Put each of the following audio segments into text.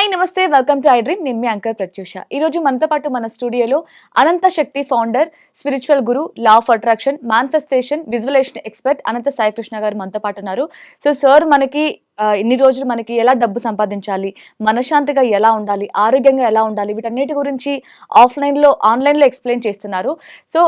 Hi నమస్తే welcome to I dream. నేను మీ anchor Pratyusha. ఈ రోజు మనతో పాటు మన స్టూడియోలో Anantha Shakti founder, spiritual guru, law of attraction, manifestation, visualization expert Anantha Sai Krishna గారు మనతో పాటు ఉన్నారు. సో సార్ మనకి ఇన్ని రోజులు మనకి ఎలా డబ్బు సంపాదించాలి, మనశ్శాంతిగా ఎలా ఉండాలి, ఆరోగ్యంగా ఎలా ఉండాలి, వీటన్నిటి గురించి ఆన్లైన్లో ఎక్స్ప్లెయిన్ చేస్తున్నారు. సో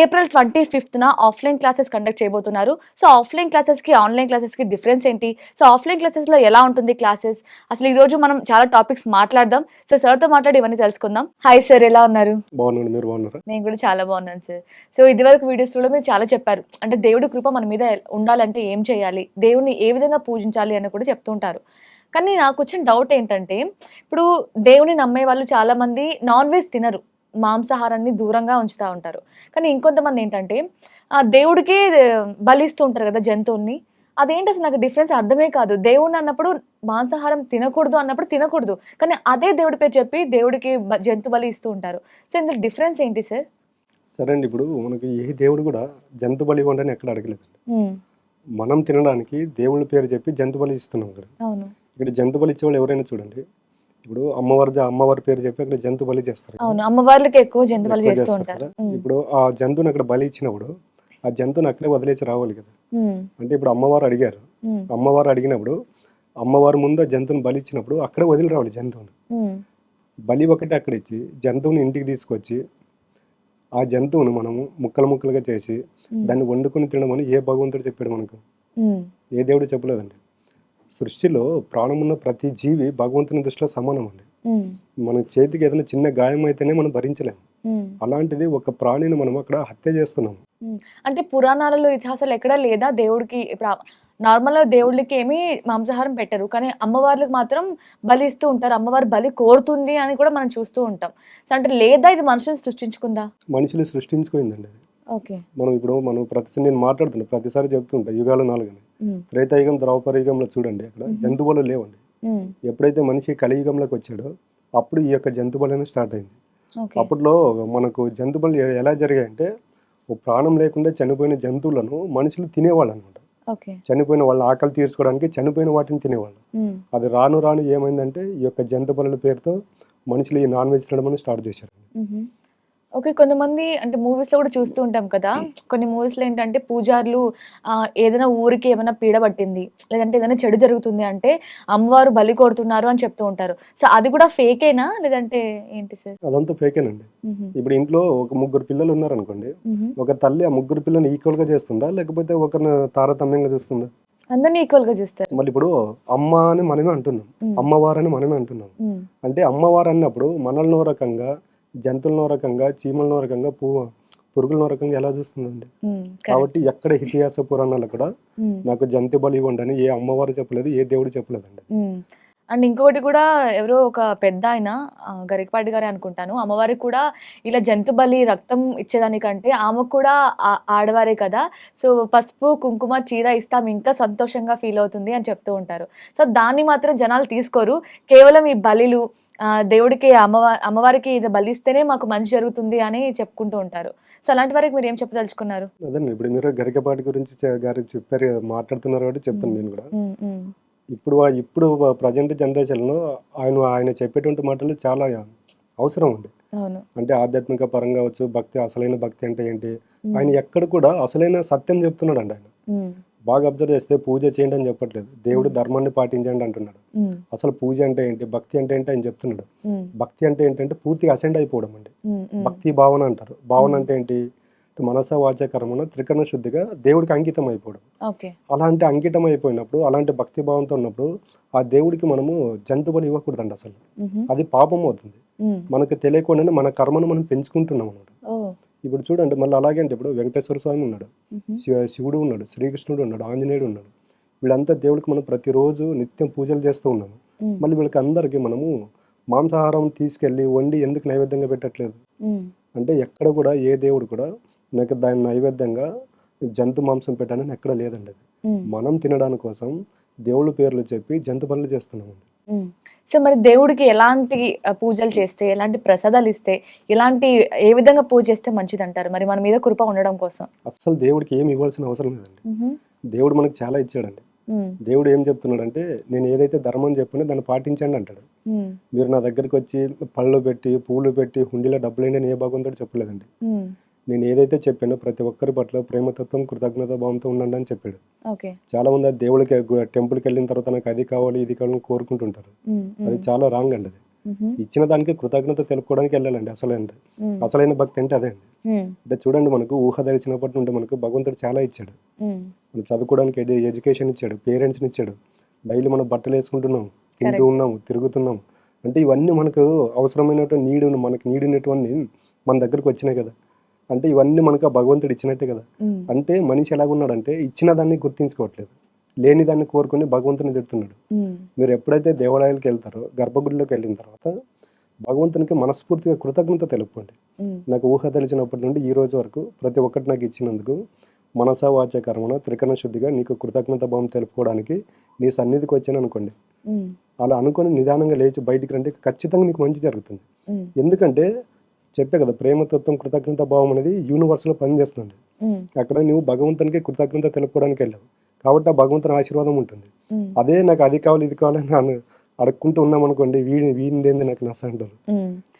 ఏప్రిల్ 25న ఆఫ్లైన్ క్లాసెస్ కండక్ట్ చేయబోతున్నారు. సో ఆఫ్లైన్ క్లాసెస్కి ఆన్లైన్ క్లాసెస్కి డిఫరెన్స్ ఏంటి, సో ఆఫ్లైన్ క్లాసెస్లో ఎలా ఉంటుంది క్లాసెస్, అసలు ఈ రోజు మనం చాలా టాపిక్స్ మాట్లాడదాం. సో సార్తో మాట్లాడి ఇవన్నీ తెలుసుకుందాం. హాయ్ సార్, ఎలా ఉన్నారు? బాగున్నాను, మీరు బాగున్నారా? నేను కూడా చాలా బాగున్నాను సార్. సో ఇదివరకు వీడియోస్లో మీరు చాలా చెప్పారు, అంటే దేవుడి కృప మన మీద ఉండాలంటే ఏం చేయాలి, దేవుడిని ఏ విధంగా పూజించాలి అని కూడా చెప్తుంటారు. కానీ నాకు వచ్చిన డౌట్ ఏంటంటే, ఇప్పుడు దేవుని నమ్మే వాళ్ళు చాలా మంది నాన్ వెజ్ తినరు, మాంసాహారాన్ని దూరంగా ఉంచుతూ ఉంటారు. కానీ ఇంకొంతమంది ఏంటంటే దేవుడికి బలిస్తూ ఉంటారు కదా జంతువుల్ని. అదేంటి అసలు నాకు డిఫరెన్స్ అర్థమే కాదు. దేవుడిని అన్నప్పుడు మాంసాహారం తినకూడదు అన్నప్పుడు తినకూడదు, కానీ అదే దేవుడి పేరు చెప్పి దేవుడికి జంతు బలి ఇస్తూ ఉంటారు. సో ఇందులో డిఫరెన్స్ ఏంటి సార్? సరే అండి, ఇప్పుడు మనకి ఏ దేవుడు కూడా జంతు బలి ఇవ్వండి ఎక్కడ అడగలేదు. మనం తినడానికి దేవుళ్ళ పేరు చెప్పి జంతు బలి ఇస్తున్నాం. ఇక్కడ జంతు బలి ఇచ్చేవాళ్ళు ఎవరైనా చూడండి, ఇప్పుడు అమ్మవారి పేరు చెప్పి అక్కడ జంతు బలి చేస్తారు. అమ్మవార్లకి ఎక్కువ జంతు బలి చేస్తూ ఉంటారు. ఇప్పుడు ఆ జంతువుని అక్కడ బలి ఇచ్చినప్పుడు ఆ జంతువుని అక్కడే వదిలేసి రావాలి కదా. అంటే ఇప్పుడు అమ్మవారు అడిగారు, అమ్మవారు అడిగినప్పుడు అమ్మవారి ముందు ఆ జంతువుని బలి ఇచ్చినప్పుడు అక్కడే వదిలి రావాలి జంతువుని. బలి ఒకటి అక్కడ ఇచ్చి జంతువుని ఇంటికి తీసుకొచ్చి ఆ జంతువును మనము ముక్కలుగా చేసి దాన్ని వండుకొని తినమని ఏ భగవంతుడు చెప్పాడు మనకు? ఏ దేవుడు చెప్పలేదండి. సృష్టిలో ప్రాణం ఉన్న ప్రతి జీవి భగవంతుని దృష్టిలో సమానం అండి. మన చేతికి ఏదైనా చిన్న గాయం అయితేనే మనం భరించలేము, అలాంటిది ఒక ప్రాణిని మనం అక్కడ హత్య చేస్తున్నాము. అంటే పురాణాలలో ఇతిహాసాలు ఎక్కడా లేదా దేవుడికి? ఇప్పుడు నార్మల్ దేవుళ్ళకి ఏమి మాంసాహారం పెట్టరు, కానీ అమ్మవార్లకు మాత్రం బలి ఇస్తూ ఉంటారు. అమ్మవారు బలి కోరుతుంది అని కూడా మనం చూస్తూ ఉంటాం. అంటే లేదా ఇది మనుషులు సృష్టించుకుందా? మనుషులు సృష్టించుకుందండి. మనం నేను మాట్లాడుతున్నా ప్రతిసారి చెప్తుంటా యుగాలు 4 అని. త్రేతాయుగం, ద్రౌపదయుగంలో చూడండి, అక్కడ జంతువులు లేవండి. ఎప్పుడైతే మనిషి కలియుగంలోకి వచ్చాడో అప్పుడు ఈ యొక్క జంతుబలి అనేది స్టార్ట్ అయింది. అప్పట్లో మనకు జంతుబలి ఎలా జరిగాయంటే, ఓ ప్రాణం లేకుండా చనిపోయిన జంతువులను మనుషులు తినేవాళ్ళు అనమాట. చనిపోయిన వాళ్ళ ఆకలి తీర్చుకోవడానికి చనిపోయిన వాటిని తినేవాళ్ళు. అది రాను రాను ఏమైందంటే ఈ యొక్క జంతుబలుల పేరుతో మనుషులు ఈ నాన్ వెజ్ తినడం స్టార్ట్ చేశారు. ఓకే. కొంతమంది అంటే మూవీస్‌లో కూడా చూస్తూ ఉంటాం కదా! కొన్ని మూవీస్‌లో ఏంటంటే పూజారులు ఏదైనా ఊరికి ఏమైనా పీడ పట్టింది, లేదంటే ఏదైనా చెడు జరుగుతుంది అంటే అమ్మవారు బలి కోరుతున్నారు అని చెప్తూ ఉంటారు. సో అది కూడా ఫేకేనా? లేదంటే ఏంటి సార్? అదంతా ఫేకేనండి. ఇప్పుడు ఇంట్లో ఒక 3 పిల్లలు ఉన్నారనుకోండి, ఒక తల్లి ఆ 3 పిల్లల్ని ఈక్వల్‌గా చేస్తుందా? లేకపోతే ఒకరిని తారతమ్యంగా చూస్తుందా? అందరిని ఈక్వల్‌గా చూస్తారు. మళ్ళీ ఇప్పుడు అమ్మ అని మనమే అంటున్నాం, అమ్మవారని మనమే అంటున్నాం. అంటే అమ్మవారు అన్నప్పుడు మనల్నో రకంగా, జంతువులనో రకంగా, చీమలనో రకంగా, పురుగులనో రకంగా ఎలా చూస్తుందండి? కాబట్టి ఎక్కడ ఇతిహాస పురాణాలు కూడా నాకు జంతు బలి ఇవ్వండి అని ఏ అమ్మవారు చెప్పలేదు, ఏ దేవుడు చెప్పలేదండి. అండ్ ఇంకొకటి కూడా ఎవరో ఒక పెద్ద ఆయన గరికపాటి గారే అనుకుంటాను, అమ్మవారికి కూడా ఇలా జంతు బలి రక్తం ఇచ్చేదానికంటే ఆమెకు కూడా ఆడవారే కదా, సో పసుపు కుంకుమ చీర ఇస్తాం ఇంకా సంతోషంగా ఫీల్ అవుతుంది అని చెప్తూ ఉంటారు. సో దాన్ని మాత్రం జనాలు తీసుకోరు, కేవలం ఈ బలిలు దేవుడికి అమ్మవారికి ఇది బలిస్తేనే మాకు మంచి జరుగుతుంది అని చెప్పుకుంటూ ఉంటారు. సో అలాంటి వారికి మీరు ఏం చెప్పదలుచుకున్నారు? అదే ఇప్పుడు మీరు గరికపాటి గురించి గారు చెప్పారు, మాట్లాడుతున్నారు కాబట్టి చెప్తాను నేను కూడా. ఇప్పుడు ప్రజెంట్ జనరేషన్లో ఆయన చెప్పేటువంటి మాటలు చాలా అవసరం అండి. అంటే ఆధ్యాత్మిక పరంగా కావచ్చు, భక్తి, అసలైన భక్తి అంటే ఏంటి, ఆయన ఎక్కడ కూడా అసలైన సత్యం చెప్తున్నాడు అండి. ఆయన బాగా అబ్జర్వ్ చేస్తే పూజ చేయండి అని చెప్పట్లేదు, దేవుడు ధర్మాన్ని పాటించండి అంటున్నాడు. అసలు పూజ అంటే ఏంటి, భక్తి అంటే ఏంటి ఆయన చెప్తున్నాడు. భక్తి అంటే ఏంటంటే పూర్తిగా అసెండ్ అయిపోవడం అండి. భక్తి భావన అంటారు. భావన అంటే ఏంటి, మనస వాచ కర్మణ త్రికరణ శుద్ధిగా దేవుడికి అంకితం అయిపోవడం. అలాంటి అంకితం అయిపోయినప్పుడు, అలాంటి భక్తి భావంతో ఉన్నప్పుడు ఆ దేవుడికి మనము జంతు బలి ఇవ్వకూడదండి. అసలు అది పాపం అవుతుంది. మనకు తెలియకుండానే మన కర్మను మనం పెంచుకుంటున్నాం అన్నమాట. ఇప్పుడు చూడండి, మళ్ళీ అలాగే అంటే ఇప్పుడు వెంకటేశ్వర స్వామి ఉన్నాడు, శివుడు ఉన్నాడు, శ్రీకృష్ణుడు ఉన్నాడు, ఆంజనేయుడు ఉన్నాడు. వీళ్ళంతా దేవుడికి మనం ప్రతిరోజు నిత్యం పూజలు చేస్తూ ఉన్నాము. మళ్ళీ వీళ్ళకి అందరికీ మనము మాంసాహారం తీసుకెళ్ళి వండి ఎందుకు నైవేద్యంగా పెట్టట్లేదు? అంటే ఎక్కడ కూడా ఏ దేవుడు కూడా నాకు దాని నైవేద్యంగా జంతు మాంసం పెట్టాలని ఎక్కడ లేదండి. అది మనం తినడానికి కోసం దేవుళ్ళ పేర్లు చెప్పి జంతు పనులు చేస్తున్నామండి. సో మరి దేవుడికి ఎలాంటి పూజలు చేస్తే, ఎలాంటి ప్రసాదాలు ఇస్తే, ఏ విధంగా పూజ చేస్తే మంచిది అంటారు మరి మన మీద కృప ఉండడం కోసం? అస్సలు దేవుడికి ఏమి ఇవ్వాల్సిన అవసరం లేదండి. దేవుడు మనకి చాలా ఇచ్చాడండి. దేవుడు ఏం చెప్తున్నాడంటే నేను ఏదైతే ధర్మం చెప్పానో దాన్ని పాటించండి అంటాడు. మీరు నా దగ్గరికి వచ్చి పళ్ళు పెట్టి పూలు పెట్టి హుండీలో డబ్బులైనా నేను ఏ భగవంతుడు చెప్పలేదండి. నేను ఏదైతే చెప్పానో ప్రతి ఒక్కరి పట్ల ప్రేమతత్వం కృతజ్ఞత భావంతో ఉండండి అని చెప్పాడు. చాలా మంది అది దేవుడికి టెంపుల్కి వెళ్ళిన తర్వాత నాకు అది కావాలి ఇది కావాలని కోరుకుంటుంటారు. అది చాలా రాంగ్ అండి. అది ఇచ్చిన దానికి కృతజ్ఞత తెలుపుకోవడానికి వెళ్ళాలండి. అసలైన భక్తి అంటే అదే అండి. అంటే చూడండి, మనకు ఊహ తెలిసినప్పటి నుండి మనకు భగవంతుడు చాలా ఇచ్చాడు. మనం చదువుకోవడానికి ఎడ్యుకేషన్ ఇచ్చాడు, పేరెంట్స్ని ఇచ్చాడు, డైలీ మనం బట్టలు వేసుకుంటున్నాం, తింటూ ఉన్నాం, తిరుగుతున్నాం. అంటే ఇవన్నీ మనకు అవసరమైనటువంటి మనకు నీడినటువంటి మన దగ్గరకు వచ్చినాయి కదా. అంటే ఇవన్నీ మనకు ఆ భగవంతుడు ఇచ్చినట్టే కదా. అంటే మనిషి ఎలాగున్నాడంటే ఇచ్చిన దాన్ని గుర్తించుకోవట్లేదు, లేని దాన్ని కోరుకుని భగవంతుని తిడుతున్నాడు. మీరు ఎప్పుడైతే దేవాలయాలకు వెళ్తారో, గర్భగుడిలోకి వెళ్ళిన తర్వాత భగవంతునికి మనస్ఫూర్తిగా కృతజ్ఞత తెలుపుకోండి. నాకు ఊహ తెలిసినప్పటి నుండి ఈ రోజు వరకు ప్రతి ఒక్కటి నాకు ఇచ్చినందుకు మనసా వాచ కర్మణ త్రికరణ శుద్ధిగా నీకు కృతజ్ఞత భావం తెలుపుకోవడానికి నీ సన్నిధికి వచ్చాను అనుకోండి. అలా అనుకొని నిదానంగా లేచి బయటికి రండి, ఖచ్చితంగా నీకు మంచి జరుగుతుంది. ఎందుకంటే చెప్పే కదా, ప్రేమతత్వం కృతజ్ఞత భావం అనేది యూనివర్స్లో పనిచేస్తుంది. అక్కడ నువ్వు భగవంతునికి కృతజ్ఞత తెలుపుకోవడానికి వెళ్ళావు కాబట్టి ఆ భగవంతుని ఆశీర్వాదం ఉంటుంది. అదే నాకు అది కావాలి ఇది కావాలని నన్ను అడుక్కుంటూ ఉన్నాం అనుకోండి, వీడింది నాకు నచ్చ అంటారు.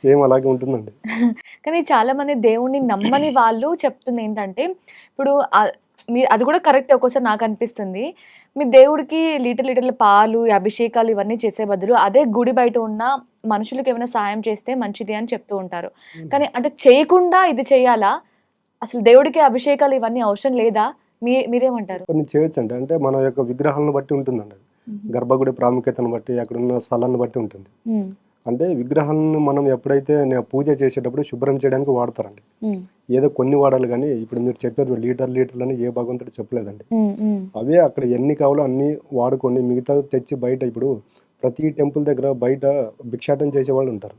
సేమ్ అలాగే ఉంటుందండి. కానీ చాలా మంది దేవుణ్ణి నమ్మని వాళ్ళు చెప్తుంది ఏంటంటే, ఇప్పుడు మీరు అది కూడా కరెక్ట్. ఒక్కోసారి నాకు అనిపిస్తుంది, మీ దేవుడికి లీటర్ల పాలు అభిషేకాలు ఇవన్నీ చేసే బదులు అదే గుడి బయట ఉన్న మనుషులకు ఏమైనా సాయం చేస్తే మంచిది అని చెప్తూ ఉంటారు. కానీ అంటే చేయకుండా ఇది చేయాలా? అసలు దేవుడికి అభిషేకాలు ఇవన్నీ అవసరం లేదా? మీరేమంటారు? కొన్ని చేయొచ్చు అంటే మన యొక్క విగ్రహాలను బట్టి ఉంటుందండి. గర్భగుడి ప్రాముఖ్యతను బట్టి, అక్కడ ఉన్న స్థలాన్ని బట్టి ఉంటుంది. అంటే విగ్రహాలను మనం ఎప్పుడైతే పూజ చేసేటప్పుడు శుభ్రం చేయడానికి వాడతారండి. ఏదో కొన్ని వాడాలి, కానీ ఇప్పుడు మీరు చెప్పారు లీటర్లు అని ఏ భగవంతుడు చెప్పలేదండి. అవే అక్కడ ఎన్ని కావాలో అన్ని వాడుకొని మిగతా తెచ్చి బయట, ఇప్పుడు ప్రతి టెంపుల్ దగ్గర బయట భిక్షాటం చేసే వాళ్ళు ఉంటారు.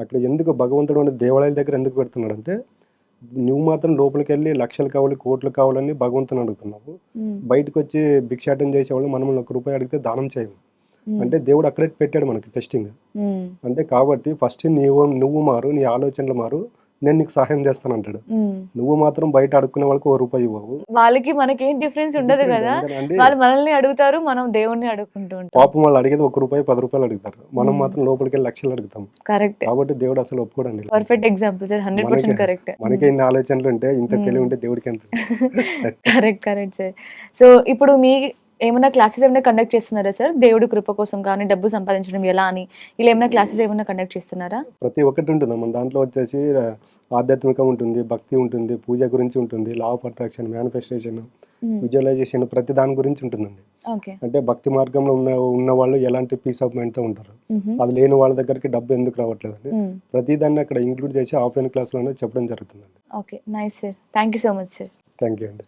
అక్కడ ఎందుకు భగవంతుడు అనే దేవాలయాల దగ్గర ఎందుకు పెడుతున్నాడు అంటే, నువ్వు మాత్రం లోపలికి వెళ్ళి లక్షలు కావాలి కోట్లు కావాలని భగవంతుని అడుగుతున్నావు, బయటకు వచ్చి భిక్షాటం చేసేవాళ్ళు మనం 1 రూపాయి అడిగితే దానం చేయము. అంటే దేవుడు అక్కడే పెట్టాడు మనకి టెస్టింగ్. అంటే కాబట్టి ఫస్ట్ నువ్వు మారు, నీ ఆలోచనలు మారు, నేను నీకు సహాయం చేస్తాను అంటాడు. నువ్వు మాత్రం బయట అడుక్కునే వాళ్ళకి 1 రూపాయి ఇవ్వవు, వాళ్ళకి మనకి ఏం డిఫరెన్స్ ఉండదు కదా. వాళ్ళు మనల్ని అడుగుతారు, మనం దేవుణ్ణి అడుగుకుంటూ ఉంటాం. పాపం వాళ్ళు అడిగేది 1 రూపాయి 10 రూపాయలు అడుగుతారు, మనం మాత్రం లోపలికి వెళ్ళి లక్షలు అడుగుతాం. కరెక్ట్. కాబట్టి దేవుడు అసలు ఒప్పుకోడండి. Perfect example sir, 100% correct. మనకి ఎన్ని ఆలోచనలు ఉంటే ఇంత తెలివి ఉంటే దేవుడికి ఎంత. Correct sir. సో ఇప్పుడు మీ ఏమైనా క్లాసెస్ ఏమైనా కండక్ట్ చేస్తున్నారా సార్? దేవుడి కృప కోసం కానీ, డబ్బు సంపాదించడం ఎలా అని ఇలా ఏమైనా క్లాసెస్ ఏమైనా కండక్ట్ చేస్తున్నారా? ప్రతి ఒక్కటి ఉంటుంది మన దాంట్లో. వచ్చేసి ఆధ్యాత్మికం ఉంటుంది, భక్తి ఉంటుంది, పూజ గురించి ఉంటుంది, law of attraction, manifestation, visualisation, ప్రతి దాని గురించి ఉంటుందండి. అంటే భక్తి మార్గంలో ఉన్న వాళ్ళు ఎలాంటి పీస్ ఆఫ్ మైండ్ తో ఉంటారు, అది లేని వాళ్ళ దగ్గరికి డబ్బు ఎందుకు రావట్లేదని ప్రతి దాన్ని అక్కడ ఇంక్లూడ్ చేసి ఆఫ్లైన్ క్లాస్ లోనే చెప్పడం జరుగుతుందండి. Okay, nice sir. Thank you so much sir. Thank you అండి.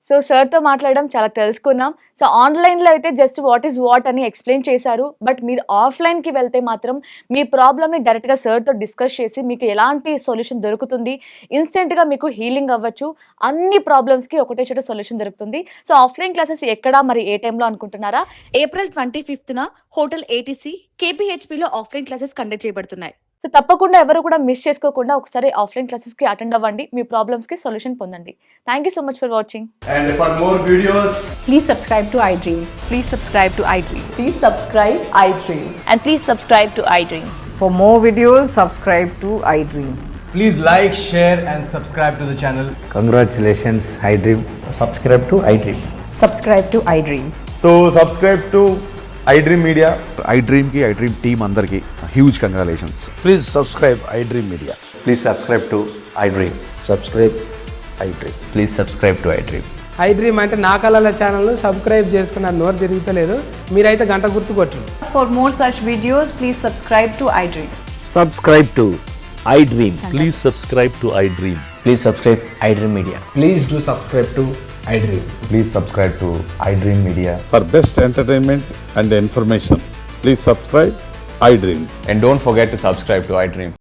సో సార్తో మాట్లాడడం చాలా తెలుసుకున్నాం. సో ఆన్లైన్లో అయితే జస్ట్ వాట్ ఈజ్ వాట్ అని ఎక్స్ప్లెయిన్ చేశారు. బట్ మీరు ఆఫ్లైన్కి వెళ్తే మాత్రం మీ ప్రాబ్లమ్ని డైరెక్ట్గా సార్తో డిస్కస్ చేసి మీకు ఎలాంటి సొల్యూషన్ దొరుకుతుంది, ఇన్స్టెంట్గా మీకు హీలింగ్ అవ్వచ్చు, అన్ని ప్రాబ్లమ్స్కి ఒకటే చోట సొల్యూషన్ దొరుకుతుంది. సో ఆఫ్లైన్ క్లాసెస్ ఎక్కడ, మరి ఏ టైంలో అనుకుంటున్నారా? April 25న హోటల్ ATC KPHPలో ఆఫ్లైన్ క్లాసెస్ కండక్ట్ చేయబడుతున్నాయి. సో తప్పకుండా ఎవరు కూడా మిస్ చేసుకోకుండా ఒకసారి ఆఫ్లైన్ క్లాసెస్కి అటెండ్ అవ్వండి, మీ ప్రాబ్లమ్స్కి సొల్యూషన్ పొందండి. Thank you so much for watching. And for more videos, please subscribe to iDream. Please subscribe to iDream. Please subscribe iDream. And please subscribe to iDream. For more videos, subscribe to iDream. please like, share and subscribe to the channel. Congratulations, iDream. Subscribe to iDream. Subscribe to iDream. So subscribe to iDream Media. iDream team andarki huge congratulations. Please subscribe iDream Media. Please subscribe to iDream. Subscribe iDream. Please subscribe to iDream. iDream అంటే నా కళల ఛానల్ను subscribe చేసుకున్న నోరు తిరుగుతలేదు, మీరైతే గంట గుర్తు కొట్టండి. For more such videos, please subscribe to iDream. Subscribe to iDream. Please subscribe to iDream. Please subscribe iDream Media. Please do subscribe to iDream. Please subscribe to iDream Media. For best entertainment and information, please subscribe iDream. And don't forget to subscribe to iDream.